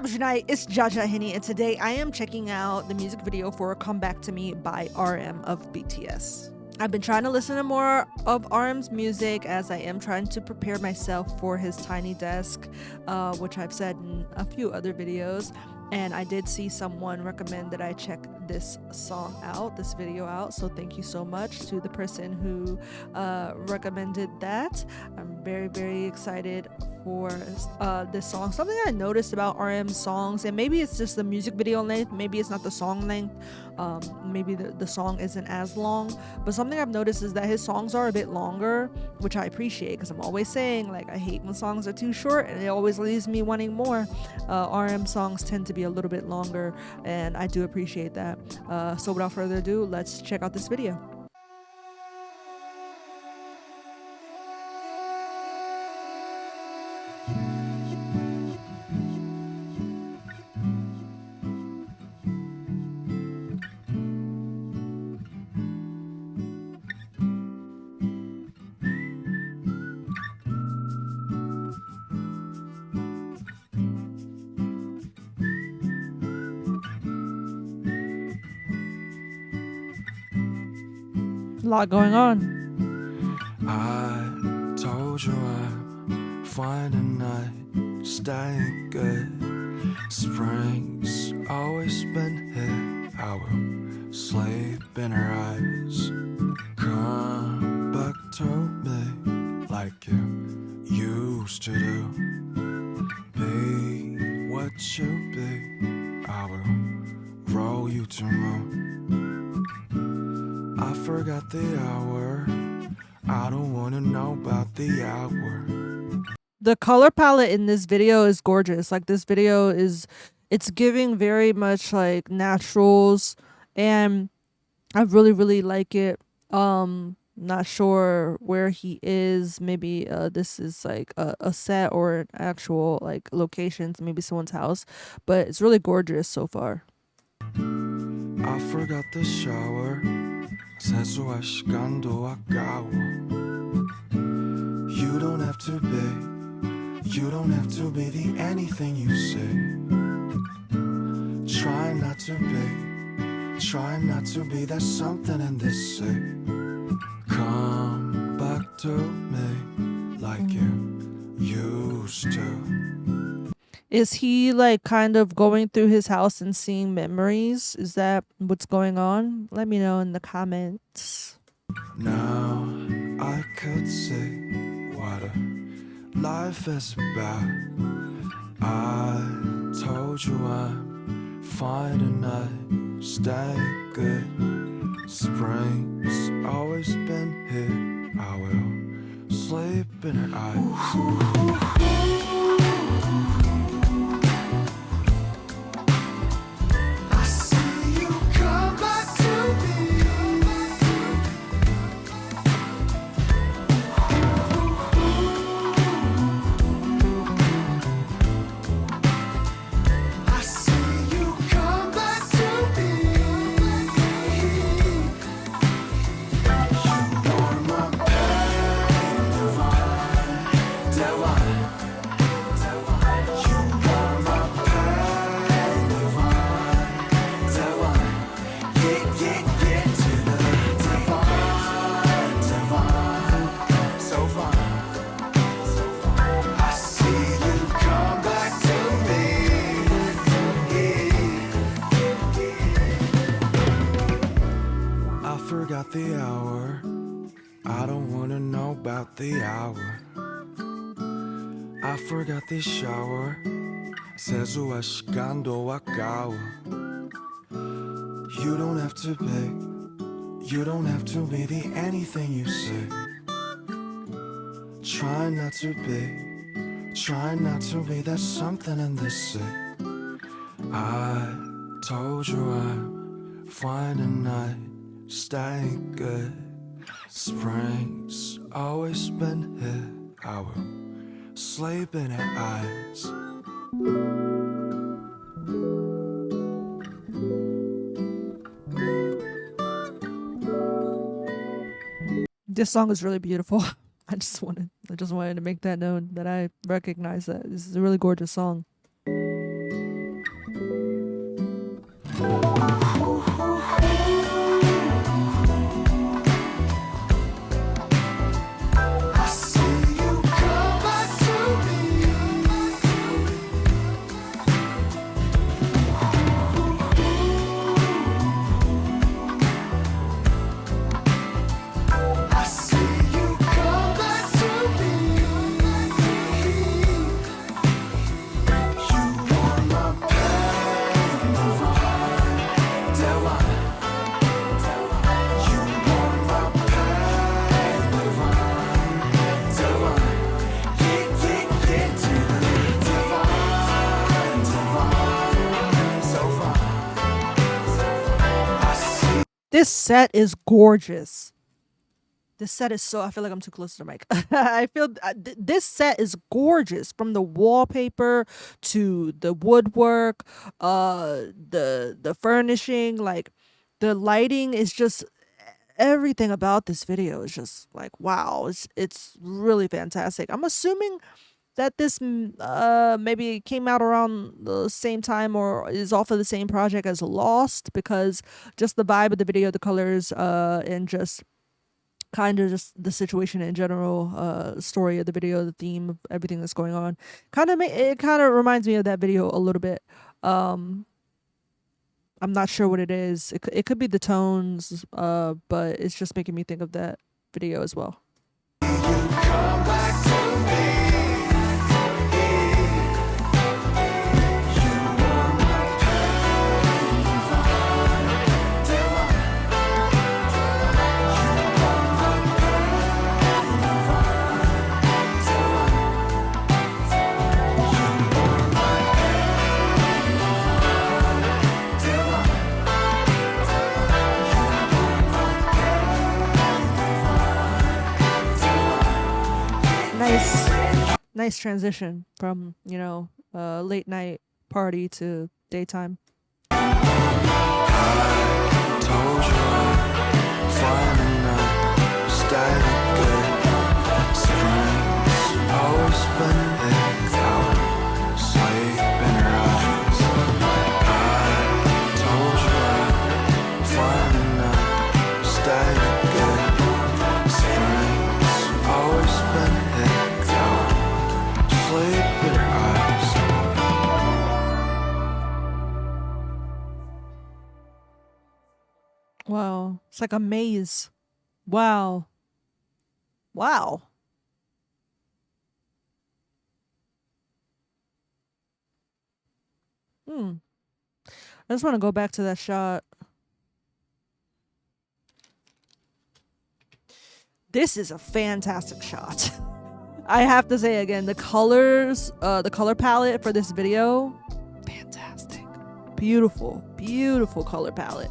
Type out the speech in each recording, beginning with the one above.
Garbage Night, it's JahJahHenny, and today I am checking out the music video for Come Back to Me by RM of BTS. I've been trying to listen to more of RM's music as I am trying to prepare myself for his tiny desk, which I've said in a few other videos. And I did see someone recommend that I check this song out, this video out. So thank you so much to the person who recommended that. I'm very, very excited for this song. Something I noticed about RM's songs, and maybe it's just the music video length, maybe it's not the song length, maybe the song isn't as long, but something I've noticed is that his songs are a bit longer, which I appreciate because I'm always saying, like, I hate when songs are too short and it always leaves me wanting more. RM songs tend to be a little bit longer, and I do appreciate that. So without further ado, let's check out this video. A lot going on. I told you I'm fine tonight, staying good. Spring's always been here. I will sleep in her eyes. Come back to me like you used to do. Be what you be. I will roll you to moon. I forgot the hour. I don't wanna know about the hour. The color palette in this video is gorgeous. Like, this video it's giving very much like naturals, and I really like it. Not sure where he is. Maybe this is like a set or an actual like location, maybe someone's house, but it's really gorgeous so far. I forgot the shower. 세수할 시간도 아까워. You don't have to be the anything you say. Try not to be that something in this say. Come back to me like you used to. Is he like kind of going through his house and seeing memories? Is that what's going on? Let me know in the comments. Now I could see what a life is about. I told you I'm fine tonight, stay good. Spring's always been here. I will sleep in her eyes. Forgot the hour. I don't wanna know about the hour. I forgot the shower. 세수할 시간도 아까워. You don't have to be the anything you say. Try not to be that something in this say. I told you I'm fine tonight, staying good. Spring's always been here. I will sleep in her eyes. This song is really beautiful. I just wanted to make that known that I recognize that this is a really gorgeous song. This set is gorgeous. This set is so, I feel like I'm too close to the mic. I feel this set is gorgeous, from the wallpaper to the woodwork, the furnishing, like the lighting is just, everything about this video is just like, wow, it's really fantastic. I'm assuming that this maybe came out around the same time or is off of the same project as Lost, because just the vibe of the video, the colors, and just kind of just the situation in general, story of the video, the theme of everything that's going on, it kind of reminds me of that video a little bit. I'm not sure what it is. It could be the tones, but it's just making me think of that video as well. Nice transition from, late night party to daytime. Told you I'd find a night, stay good. Spring's always been there, out, sleep in her eyes. I told you I'd find a night, stay good. Spring's always been there, out, sleep in her eyes. Wow. It's like a maze. Wow. Wow. I just want to go back to that shot. This is a fantastic shot. I have to say again, the colors, the color palette for this video, fantastic. Beautiful, beautiful color palette.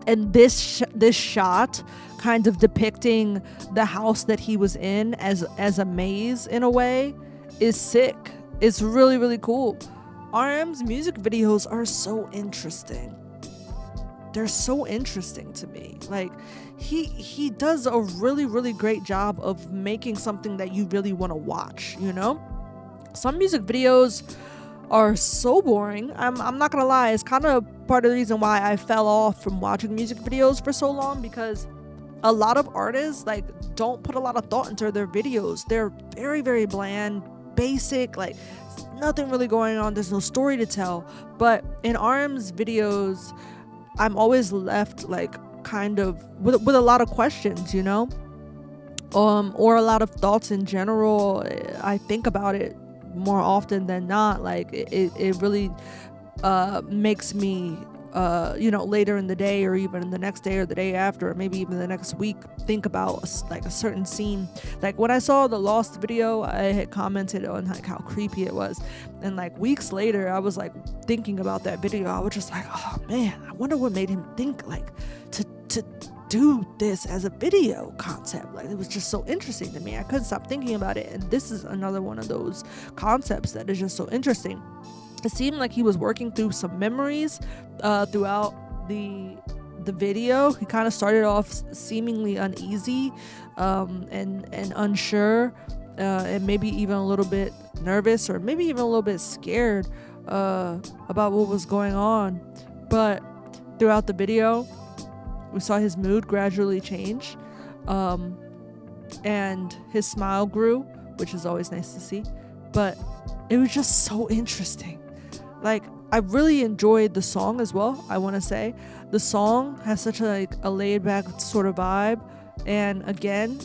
And this shot kind of depicting the house that he was in as a maze in a way is sick. It's really, really cool. RM's music videos are so interesting. They're so interesting to me. Like he does a really, really great job of making something that you really want to watch, Some music videos are so boring. I'm not gonna lie, it's kind of part of the reason why I fell off from watching music videos for so long, because a lot of artists don't put a lot of thought into their videos. They're very, very bland, basic, nothing really going on. There's no story to tell. But in RM's videos, I'm always left kind of with a lot of questions, or a lot of thoughts in general. I think about it more often than not. It really makes me later in the day, or even the next day or the day after, or maybe even the next week, think about a certain scene. When I saw the Lost video, I had commented on how creepy it was, and weeks later I was thinking about that video. I was just oh man, I wonder what made him think to do this as a video concept. It was just so interesting to me. I couldn't stop thinking about it, and this is another one of those concepts that is just so interesting. It seemed like he was working through some memories throughout the video. He kind of started off seemingly uneasy and unsure, and maybe even a little bit nervous, or maybe even a little bit scared about what was going on. But throughout the video, we saw his mood gradually change, and his smile grew, which is always nice to see. But it was just so interesting. I really enjoyed the song as well. I want to say the song has such a laid back sort of vibe, and again,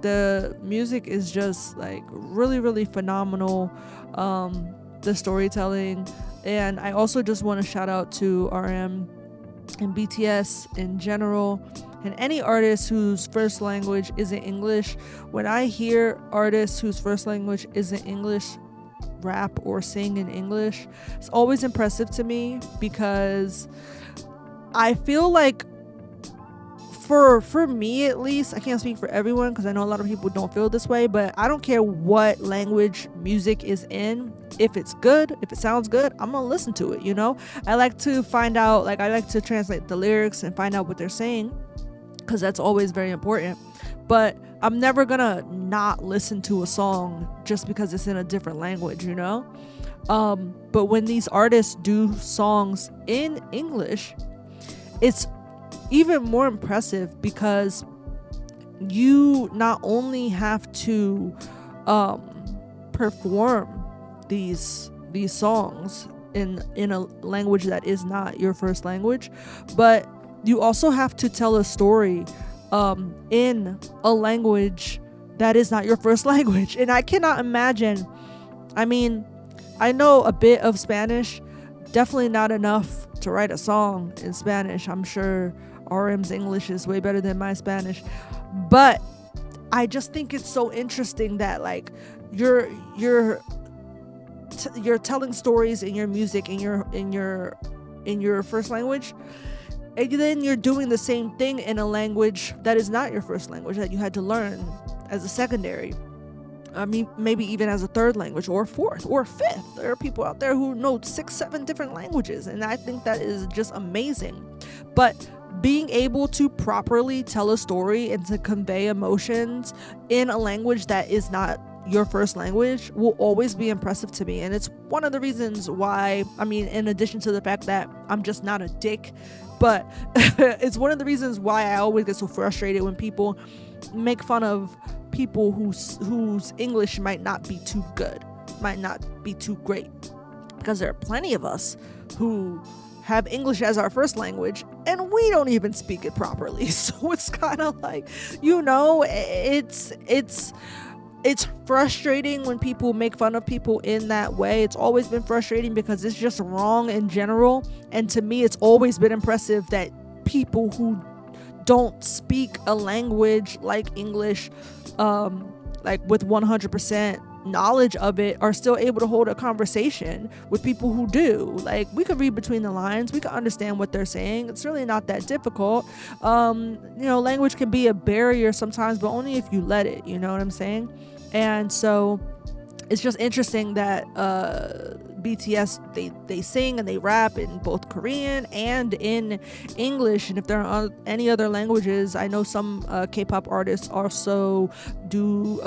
the music is just really, really phenomenal. The storytelling, and I also just want to shout out to RM and BTS in general, and any artist whose first language isn't English. When I hear artists whose first language isn't English rap or sing in English, it's always impressive to me, because I feel like for me at least, I can't speak for everyone because I know a lot of people don't feel this way, but I don't care what language music is in. If it's good, if it sounds good, I'm gonna listen to it, you know? I like to find out, like I like to translate the lyrics and find out what they're saying because that's always very important. But I'm never gonna not listen to a song just because it's in a different language, you know? But when these artists do songs in English, it's even more impressive because you not only have to perform these songs in a language that is not your first language, but you also have to tell a story in a language that is not your first language. And I cannot imagine, I mean, I know a bit of Spanish, definitely not enough to write a song in Spanish. I'm sure RM's English is way better than my Spanish, but I just think it's so interesting that like you're telling stories in your music in your first language, and then you're doing the same thing in a language that is not your first language that you had to learn as a secondary. I mean, maybe even as a third language or fourth or fifth. There are people out there who know 6, 7 different languages, and I think that is just amazing. But being able to properly tell a story and to convey emotions in a language that is not your first language will always be impressive to me. And it's one of the reasons why, I mean, in addition to the fact that I'm just not a dick, but it's one of the reasons why I always get so frustrated when people make fun of people whose English might not be too good, might not be too great, because there are plenty of us who have English as our first language and we don't even speak it properly. So it's kind of like, you know, it's frustrating when people make fun of people in that way. It's always been frustrating because it's just wrong in general. And to me, it's always been impressive that people who don't speak a language like English, like with 100% knowledge of it, are still able to hold a conversation with people who do. Like, we can read between the lines, we can understand what they're saying. It's really not that difficult. You know, language can be a barrier sometimes, but only if you let it, you know what I'm saying? And so it's just interesting that BTS, they sing and they rap in both Korean and in English. And if there are any other languages, I know some K-pop artists also do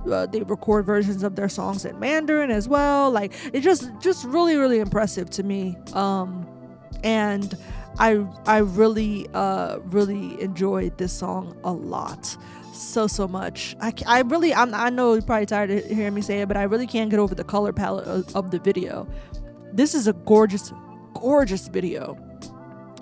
they record versions of their songs in Mandarin as well. Like, it's just really, really impressive to me. And I really enjoyed this song a lot. So much. I know you're probably tired of hearing me say it, but I really can't get over the color palette of the video. This is a gorgeous video.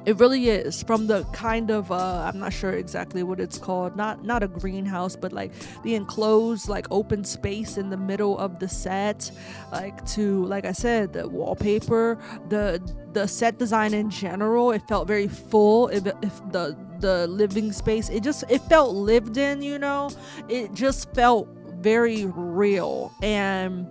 It really is. From the kind of I'm not sure exactly what it's called, not a greenhouse, but like the enclosed like open space in the middle of the set, like to, like I said, the wallpaper, the set design in general. It felt very full. If the living space, it felt lived in, you know. It just felt very real. And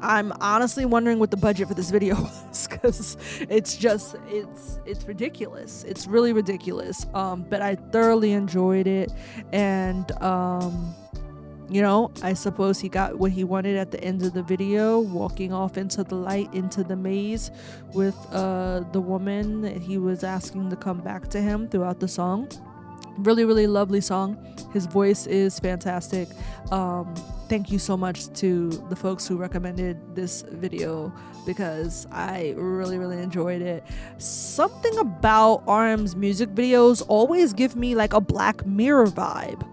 I'm honestly wondering what the budget for this video was, because it's ridiculous. It's really ridiculous. But I thoroughly enjoyed it. And you know, I suppose he got what he wanted at the end of the video, walking off into the light, into the maze with the woman that he was asking to come back to him throughout the song. Really, really lovely song. His voice is fantastic. Thank you so much to the folks who recommended this video, because I really, really enjoyed it. Something about RM's music videos always give me like a Black Mirror vibe.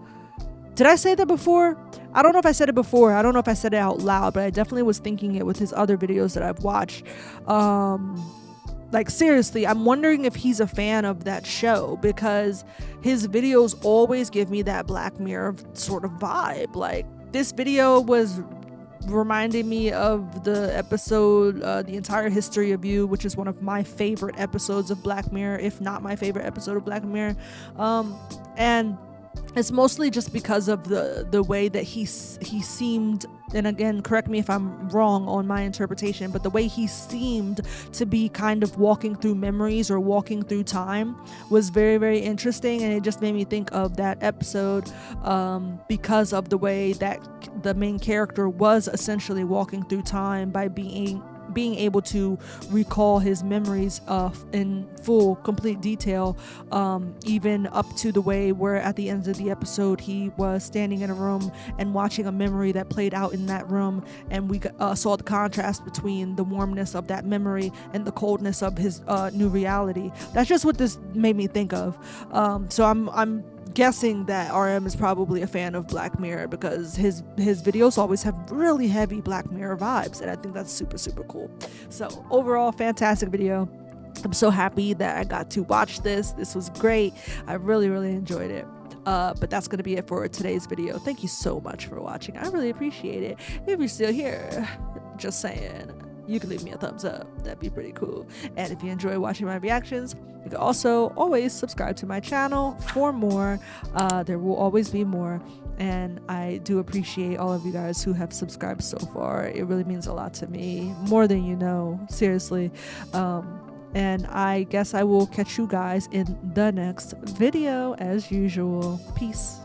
Did I say that before? I don't know if I said it before. I don't know if I said it out loud, but I definitely was thinking it with his other videos that I've watched. Like, seriously, I'm wondering if he's a fan of that show, because his videos always give me that Black Mirror sort of vibe. Like, this video was reminding me of the episode The Entire History of You, which is one of my favorite episodes of Black Mirror, if not my favorite episode of Black Mirror. And it's mostly just because of the way that he seemed, and again, correct me if I'm wrong on my interpretation, but the way he seemed to be kind of walking through memories or walking through time was very, very interesting, and it just made me think of that episode, because of the way that the main character was essentially walking through time by being able to recall his memories in full, complete detail, even up to the way where at the end of the episode he was standing in a room and watching a memory that played out in that room, and we saw the contrast between the warmness of that memory and the coldness of his new reality. That's just what this made me think of. So I'm guessing that RM is probably a fan of Black Mirror, because his videos always have really heavy Black Mirror vibes, and I think that's super, super cool. So overall, fantastic video. I'm so happy that I got to watch this. This was great. I really, really enjoyed it. But that's going to be it for today's video. Thank you so much for watching. I really appreciate it. If you're still here, just saying, you can leave me a thumbs up. That'd be pretty cool. And if you enjoy watching my reactions, you can also always subscribe to my channel for more. There will always be more. And I do appreciate all of you guys who have subscribed so far. It really means a lot to me, more than you know, seriously. And I guess I will catch you guys in the next video as usual. Peace.